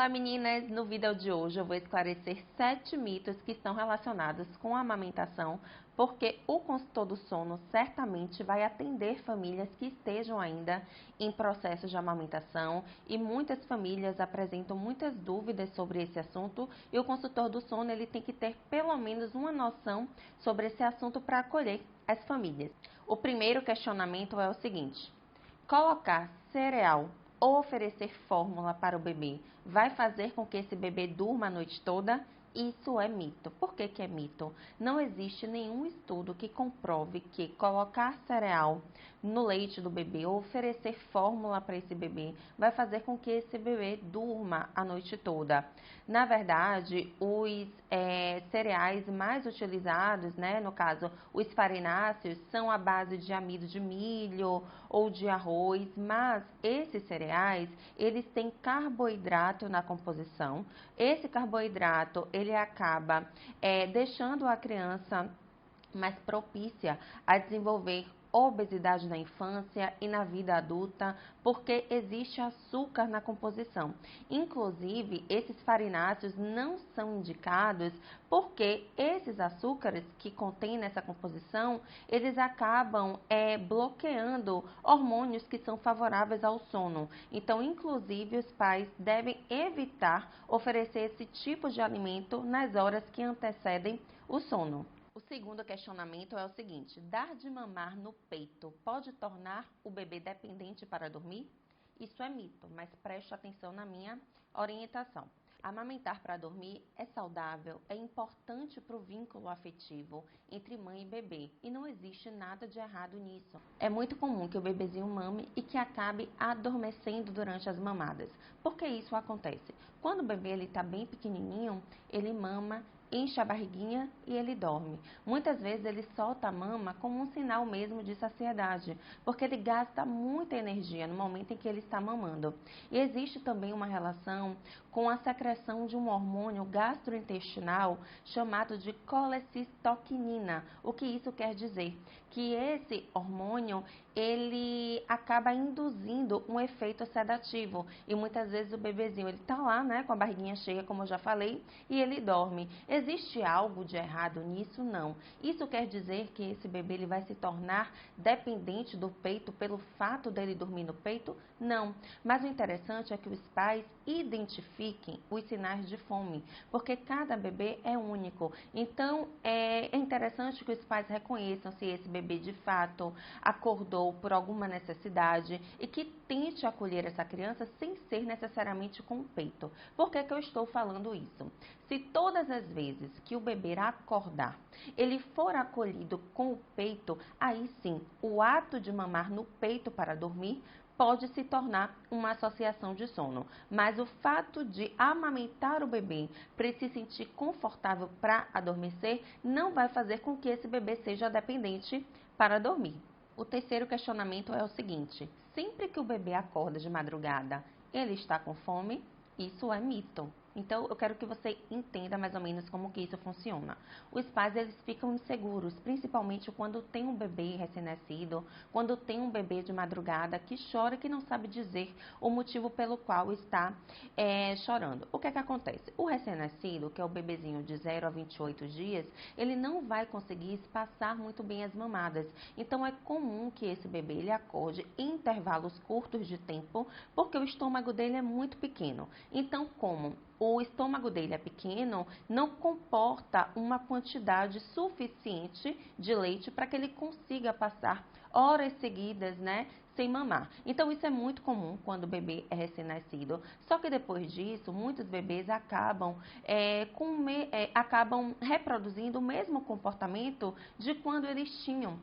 Olá meninas, no vídeo de hoje eu vou esclarecer 7 mitos que estão relacionados com a amamentação, porque o consultor do sono certamente vai atender famílias que estejam ainda em processo de amamentação e muitas famílias apresentam muitas dúvidas sobre esse assunto e o consultor do sono ele tem que ter pelo menos uma noção sobre esse assunto para acolher as famílias. O primeiro questionamento é o seguinte: colocar cereal ou oferecer fórmula para o bebê vai fazer com que esse bebê durma a noite toda? Isso é mito. Por que que é mito? Não existe nenhum estudo que comprove que colocar cereal no leite do bebê ou oferecer fórmula para esse bebê vai fazer com que esse bebê durma a noite toda. Na verdade, os cereais mais utilizados, né, no caso, os farináceos, são à base de amido de milho ou de arroz, mas esses cereais, eles têm carboidrato na composição. Esse carboidrato, ele acaba deixando a criança mais propícia a desenvolver obesidade na infância e na vida adulta, porque existe açúcar na composição. Inclusive, esses farináceos não são indicados porque esses açúcares que contêm nessa composição, eles acabam bloqueando hormônios que são favoráveis ao sono. Então, inclusive, os pais devem evitar oferecer esse tipo de alimento nas horas que antecedem o sono. O segundo questionamento é o seguinte: dar de mamar no peito pode tornar o bebê dependente para dormir? Isso é mito, mas preste atenção na minha orientação. Amamentar para dormir é saudável, é importante para o vínculo afetivo entre mãe e bebê e não existe nada de errado nisso. É muito comum que o bebezinho mame e que acabe adormecendo durante as mamadas. Por que isso acontece? Quando o bebê está bem pequenininho, ele mama, enche a barriguinha e ele dorme. Muitas vezes ele solta a mama como um sinal mesmo de saciedade, porque ele gasta muita energia no momento em que ele está mamando. E existe também uma relação com a secreção de um hormônio gastrointestinal chamado de colecistoquinina. O que isso quer dizer? Que esse hormônio, ele acaba induzindo um efeito sedativo e muitas vezes o bebezinho, ele tá lá, né, com a barriguinha cheia, como eu já falei, e ele dorme. Existe algo de errado nisso? Não. Isso quer dizer que esse bebê ele vai se tornar dependente do peito pelo fato dele dormir no peito? Não. Mas o interessante é que os pais identifiquem os sinais de fome, porque cada bebê é único. Então, é interessante que os pais reconheçam se esse bebê de fato acordou por alguma necessidade e que tente acolher essa criança sem ser necessariamente com o peito. Por que que eu estou falando isso? Se todas as vezes que o bebê acordar, ele for acolhido com o peito, aí sim, o ato de mamar no peito para dormir pode se tornar uma associação de sono. Mas o fato de amamentar o bebê para ele se sentir confortável para adormecer não vai fazer com que esse bebê seja dependente para dormir. O terceiro questionamento é o seguinte: sempre que o bebê acorda de madrugada, ele está com fome? Isso é mito. Então, eu quero que você entenda mais ou menos como que isso funciona. Os pais, eles ficam inseguros, principalmente quando tem um bebê recém-nascido, quando tem um bebê de madrugada que chora e que não sabe dizer o motivo pelo qual está chorando. O que é que acontece? O recém-nascido, que é o bebezinho de 0 a 28 dias, ele não vai conseguir espaçar muito bem as mamadas. Então, é comum que esse bebê ele acorde em intervalos curtos de tempo, porque o estômago dele é muito pequeno. Então, como o estômago dele é pequeno, não comporta uma quantidade suficiente de leite para que ele consiga passar horas seguidas, né, sem mamar. Então, isso é muito comum quando o bebê é recém-nascido. Só que depois disso, muitos bebês acabam reproduzindo o mesmo comportamento de quando eles tinham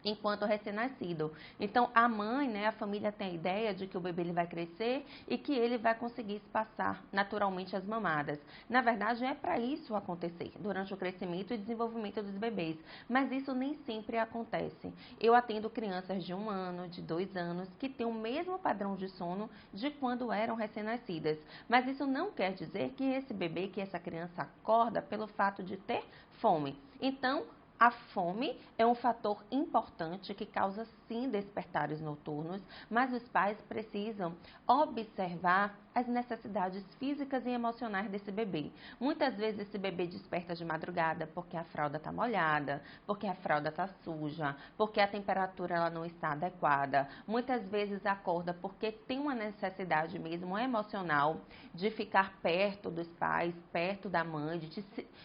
enquanto recém-nascido. Então, a mãe, né, a família tem a ideia de que o bebê ele vai crescer e que ele vai conseguir espaçar naturalmente as mamadas. Na verdade, é para isso acontecer durante o crescimento e desenvolvimento dos bebês, mas isso nem sempre acontece. Eu atendo crianças de 1 ano, de 2 anos, que têm o mesmo padrão de sono de quando eram recém-nascidas, mas isso não quer dizer que esse bebê, que essa criança acorda pelo fato de ter fome. Então, a fome é um fator importante que causa sim despertares noturnos, mas os pais precisam observar as necessidades físicas e emocionais desse bebê. Muitas vezes esse bebê desperta de madrugada porque a fralda está molhada, porque a fralda está suja, porque a temperatura ela não está adequada. Muitas vezes acorda porque tem uma necessidade mesmo emocional de ficar perto dos pais, perto da mãe,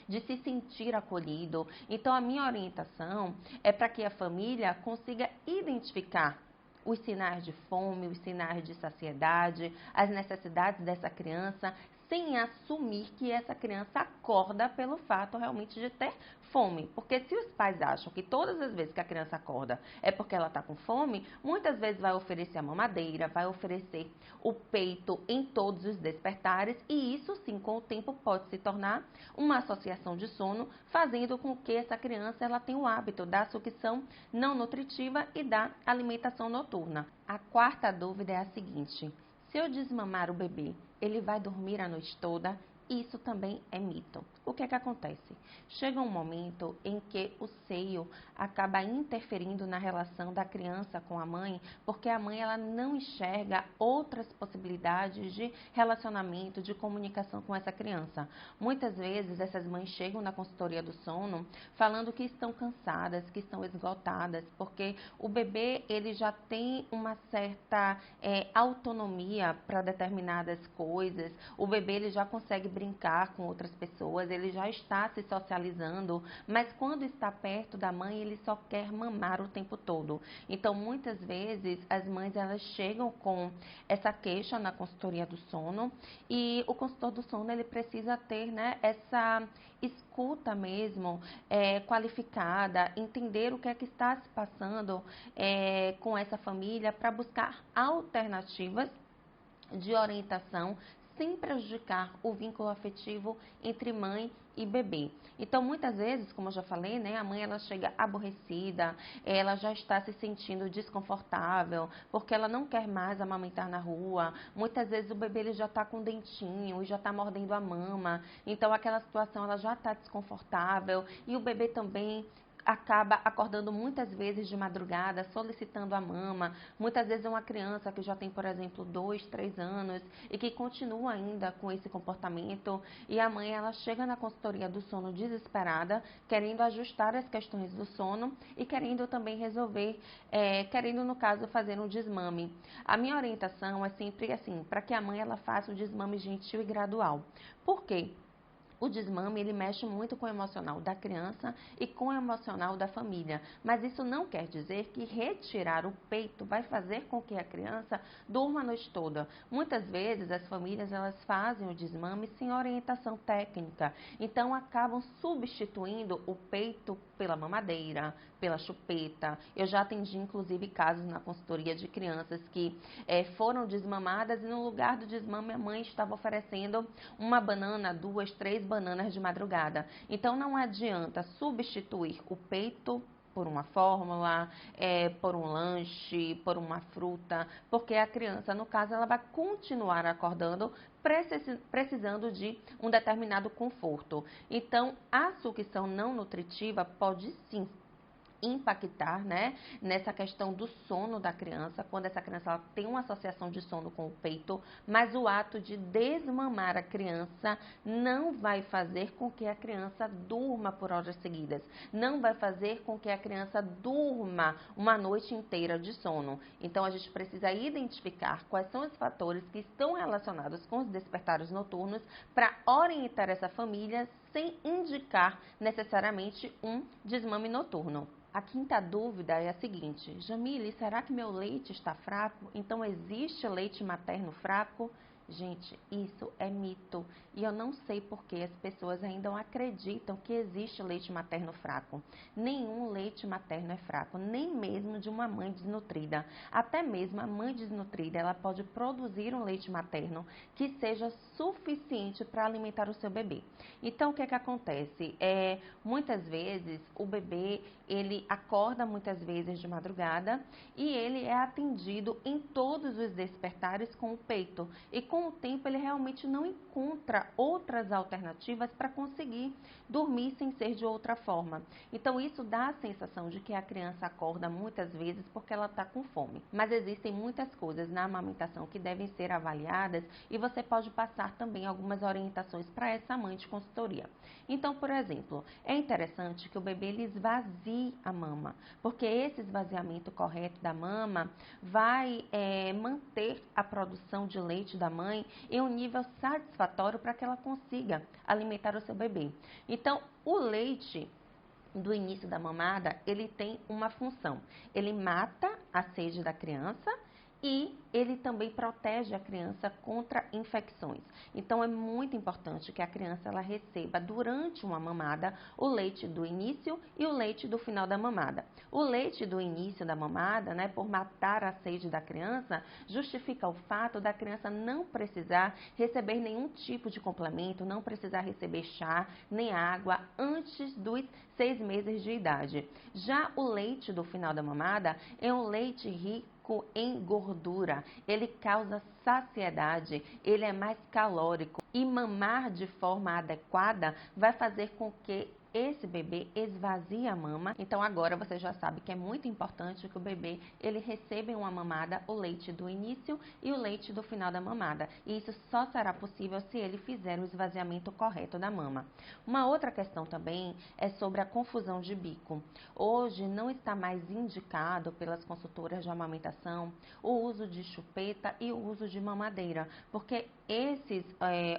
de se sentir acolhido. Então a minha orientação é para que a família consiga identificar os sinais de fome, os sinais de saciedade, as necessidades dessa criança, sem assumir que essa criança acorda pelo fato realmente de ter fome. Porque se os pais acham que todas as vezes que a criança acorda é porque ela está com fome, muitas vezes vai oferecer a mamadeira, vai oferecer o peito em todos os despertares, e isso sim, com o tempo, pode se tornar uma associação de sono, fazendo com que essa criança ela tenha o hábito da sucção não nutritiva e da alimentação noturna. A quarta dúvida é a seguinte: se eu desmamar o bebê, ele vai dormir a noite toda? Isso também é mito. O que é que acontece? Chega um momento em que o seio acaba interferindo na relação da criança com a mãe, porque a mãe ela não enxerga outras possibilidades de relacionamento, de comunicação com essa criança. Muitas vezes essas mães chegam na consultoria do sono falando que estão cansadas, que estão esgotadas, porque o bebê ele já tem uma certa autonomia para determinadas coisas, o bebê ele já consegue brincar com outras pessoas, ele já está se socializando, mas quando está perto da mãe, ele só quer mamar o tempo todo. Então, muitas vezes, as mães elas chegam com essa queixa na consultoria do sono, e o consultor do sono ele precisa ter, né, essa escuta mesmo, qualificada, entender o que é que está se passando com essa família, para buscar alternativas de orientação sem prejudicar o vínculo afetivo entre mãe e bebê. Então, muitas vezes, como eu já falei, né, a mãe ela chega aborrecida, ela já está se sentindo desconfortável, porque ela não quer mais amamentar na rua. Muitas vezes o bebê ele já está com dentinho e já está mordendo a mama, então aquela situação ela já está desconfortável, e o bebê também acaba acordando muitas vezes de madrugada, solicitando a mama. Muitas vezes é uma criança que já tem, por exemplo, 2, 3 anos e que continua ainda com esse comportamento, e a mãe ela chega na consultoria do sono desesperada, querendo ajustar as questões do sono e querendo também resolver, querendo no caso fazer um desmame. A minha orientação é sempre assim, para que a mãe ela faça um desmame gentil e gradual. Por quê? O desmame, ele mexe muito com o emocional da criança e com o emocional da família, mas isso não quer dizer que retirar o peito vai fazer com que a criança durma a noite toda. Muitas vezes as famílias elas fazem o desmame sem orientação técnica, então acabam substituindo o peito pela mamadeira, pela chupeta. Eu já atendi inclusive casos na consultoria de crianças que foram desmamadas, e no lugar do desmame a mãe estava oferecendo uma banana, 2, 3 bananas de madrugada. Então não adianta substituir o peito por uma fórmula, por um lanche, por uma fruta, porque a criança, no caso, ela vai continuar acordando precisando de um determinado conforto. Então, a sucção não nutritiva pode sim impactar, né, nessa questão do sono da criança, quando essa criança ela tem uma associação de sono com o peito, mas o ato de desmamar a criança não vai fazer com que a criança durma por horas seguidas, não vai fazer com que a criança durma uma noite inteira de sono. Então a gente precisa identificar quais são os fatores que estão relacionados com os despertares noturnos para orientar essa família sem indicar necessariamente um desmame noturno. A quinta dúvida é a seguinte: Jamile, será que meu leite está fraco? Então existe leite materno fraco? Gente, isso é mito, e eu não sei por que as pessoas ainda acreditam que existe leite materno fraco. Nenhum leite materno é fraco, nem mesmo de uma mãe desnutrida. Até mesmo a mãe desnutrida, ela pode produzir um leite materno que seja suficiente para alimentar o seu bebê. Então, o que é que acontece? Muitas vezes o bebê, ele acorda muitas vezes de madrugada e ele é atendido em todos os despertares com o peito. E com o tempo ele realmente não encontra outras alternativas para conseguir dormir sem ser de outra forma. Então isso dá a sensação de que a criança acorda muitas vezes porque ela está com fome. Mas existem muitas coisas na amamentação que devem ser avaliadas e você pode passar também algumas orientações para essa mãe de consultoria. Então, por exemplo, é interessante que o bebê ele esvazie a mama, porque esse esvaziamento correto da mama vai manter a produção de leite da mãe em um nível satisfatório para que ela consiga alimentar o seu bebê. Então, o leite do início da mamada, ele tem uma função. Ele mata a sede da criança e ele também protege a criança contra infecções. Então é muito importante que a criança ela receba durante uma mamada o leite do início e o leite do final da mamada. O leite do início da mamada, né, por matar a sede da criança, justifica o fato da criança não precisar receber nenhum tipo de complemento, não precisar receber chá nem água antes dos 6 meses de idade. Já o leite do final da mamada é um leite rico em gordura, ele causa saciedade, ele é mais calórico e mamar de forma adequada vai fazer com que esse bebê esvazie a mama. Então agora você já sabe que é muito importante que o bebê ele receba em uma mamada o leite do início e o leite do final da mamada. E isso só será possível se ele fizer o esvaziamento correto da mama. Uma outra questão também é sobre a confusão de bico. Hoje não está mais indicado pelas consultoras de amamentação o uso de chupeta e o uso de mamadeira, porque esses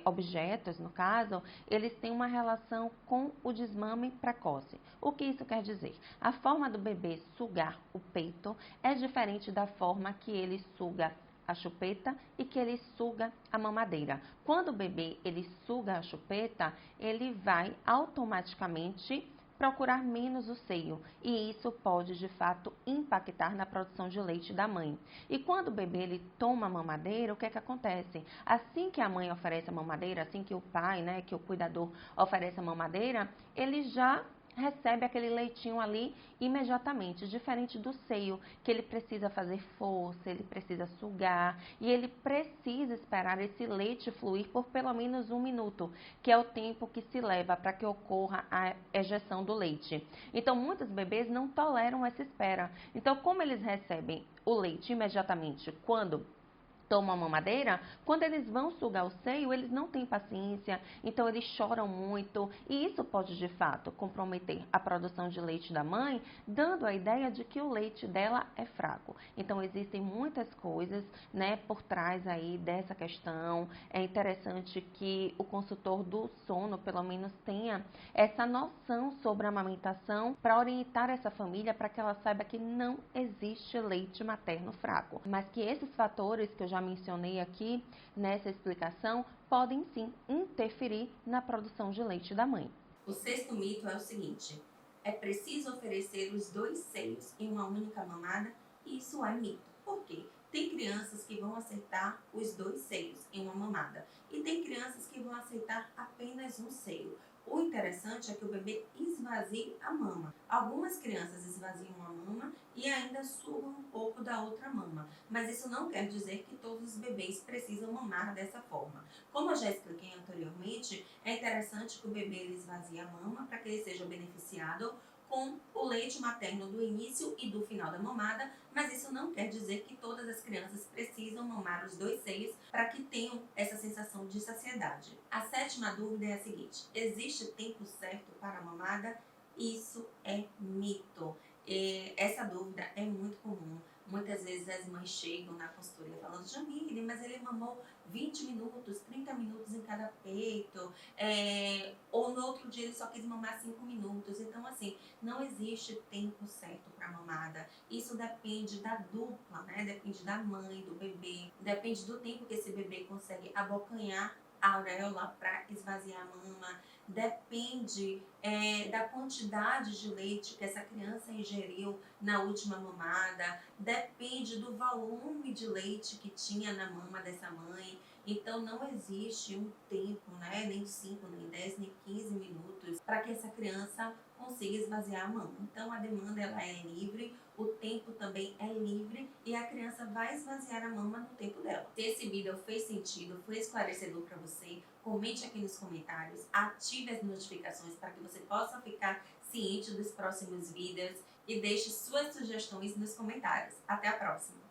objetos, no caso, eles têm uma relação com o desmame precoce. O que isso quer dizer? A forma do bebê sugar o peito é diferente da forma que ele suga a chupeta e que ele suga a mamadeira. Quando o bebê ele suga a chupeta, ele vai automaticamente procurar menos o seio e isso pode de fato impactar na produção de leite da mãe. E quando o bebê ele toma a mamadeira, o que é que acontece? Assim que a mãe oferece a mamadeira, assim que o pai, né, que o cuidador oferece a mamadeira, ele já recebe aquele leitinho ali imediatamente, diferente do seio, que ele precisa fazer força, ele precisa sugar e ele precisa esperar esse leite fluir por pelo menos 1 minuto, que é o tempo que se leva para que ocorra a ejeção do leite. Então, muitos bebês não toleram essa espera. Então, como eles recebem o leite imediatamente quando tomam a mamadeira, quando eles vão sugar o seio, eles não têm paciência, então eles choram muito e isso pode de fato comprometer a produção de leite da mãe, dando a ideia de que o leite dela é fraco. Então existem muitas coisas, né, por trás aí dessa questão. É interessante que o consultor do sono, pelo menos, tenha essa noção sobre a amamentação para orientar essa família para que ela saiba que não existe leite materno fraco, mas que esses fatores que eu já mencionei aqui nessa explicação podem sim interferir na produção de leite da mãe. O sexto mito é o seguinte: é preciso oferecer os 2 seios em uma única mamada? Isso é mito. Por quê? Tem crianças que vão aceitar os 2 seios em uma mamada e tem crianças que vão aceitar apenas um seio. O interessante é que o bebê esvazie a mama. Algumas crianças esvaziam a mama e ainda sugam um pouco da outra mama, mas isso não quer dizer que todos os bebês precisam mamar dessa forma. Como eu já expliquei anteriormente, é interessante que o bebê ele esvazie a mama para que ele seja beneficiado com o leite materno do início e do final da mamada, mas isso não quer dizer que todas as crianças precisam mamar os 2 seios para que tenham essa sensação de saciedade. A sétima dúvida é a seguinte: existe tempo certo para a mamada? Isso é mito. Essa dúvida é muito comum. Muitas vezes as mães chegam na consultoria falando: Jamile, mas ele mamou 20 minutos, 30 minutos em cada peito, ou no outro dia ele só quis mamar 5 minutos. Então, assim, não existe tempo certo para mamada. Isso depende da dupla, né? Depende da mãe, do bebê, depende do tempo que esse bebê consegue abocanhar a auréola para esvaziar a mama, depende da quantidade de leite que essa criança ingeriu na última mamada, depende do volume de leite que tinha na mama dessa mãe. Então não existe um tempo, né, nem 5, nem 10, nem 15 minutos para que essa criança consiga esvaziar a mama. Então a demanda ela é livre, o tempo também é livre e a criança vai esvaziar a mama no tempo dela. Se esse vídeo fez sentido, foi esclarecedor para você, comente aqui nos comentários, ative as notificações para que você possa ficar ciente dos próximos vídeos e deixe suas sugestões nos comentários. Até a próxima!